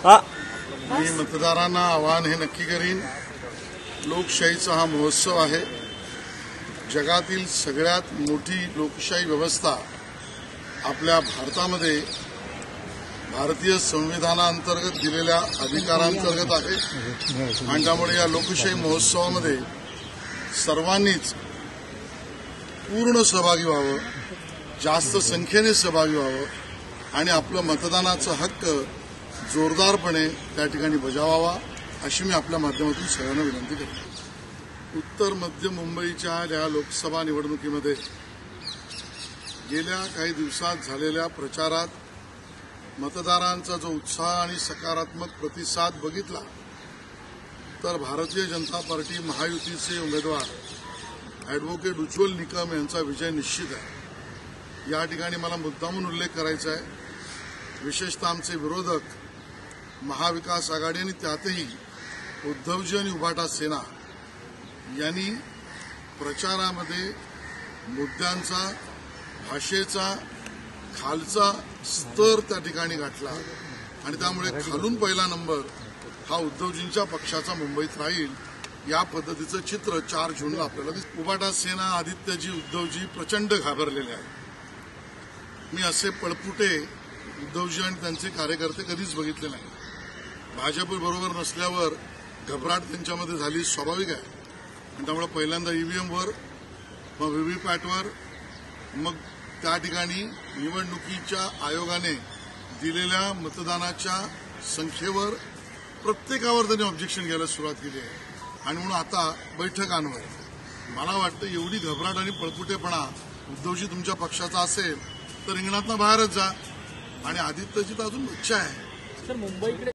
मी मतदारांना आवाहन हे नक्की करीन, लोकशाहीचा हा महोत्सव आहे। जगातील सगळ्यात मोठी लोकशाही व्यवस्था आपल्या भारतामध्ये भारतीय संविधानाअंतर्गत दिलेल्या अधिकारांतर्गत आहे आणि त्यामुळे या लोकशाही महोत्सवामध्ये सर्वांनीच पूर्ण सहभागी व्हावं, जास्त संख्येने सहभागी व्हावं आणि आपलं मतदानाचा हक्क जोरदारपणे त्या ठिकाणी बजावावा अशी मी आपल्या माध्यमातून सगळ्यांना विनंती करतो। उत्तर मध्य मुंबईच्या या लोकसभा निवडणुकीमध्ये गेल्या काही दिवसात झालेल्या प्रचारात मतदारांचा जो उत्साह आणि सकारात्मक प्रतिसाद बघितला तर भारतीय जनता पार्टी महायुतीचे उमेदवार ॲडव्होकेट उज्ज्वल निकम यांचा विजय निश्चित आहे। या ठिकाणी मला मुद्दामून उल्लेख करायचा आहे, विशेषतः आमचे विरोधक महाविकास आघाडी आणि त्यातही उद्धवजी आणि उभाटा सेना यांनी प्रचारामध्ये मुद्द्यांचा, भाषेचा खालचा स्तर त्या ठिकाणी गाठला आणि त्यामुळे खालून पहिला नंबर हा उद्धवजींच्या पक्षाचा मुंबईत राहील या पद्धतीचं चित्र 4 जूनला आपल्याला दिसतं। उभाटा सेना, आदित्यजी, उद्धवजी प्रचंड घाबरलेले आहेत। मी असे पळपुटे उद्धवजी आणि त्यांचे कार्यकर्ते कधीच बघितले नाही। भाजप बरोबर नसल्यावर घबराट त्यांच्यामध्ये झाली स्वाभाविक आहे आणि त्यामुळे पहिल्यांदा ईव्हीएमवर, मग व्हीव्हीपॅटवर, मग त्या ठिकाणी निवडणुकीच्या आयोगाने दिलेल्या मतदानाच्या संख्येवर प्रत्येकावर त्यांनी ऑब्जेक्शन घ्यायला सुरुवात केली आहे आणि म्हणून आता बैठकांवर मला वाटतं एवढी घबराट आणि पळपुटेपणा उद्धवजी तुमच्या पक्षाचा असेल तर रिंगणातनं बाहेरच जा आणि आदित्यजी तर अजून बच्चा आहे। सर, मुंबईकडे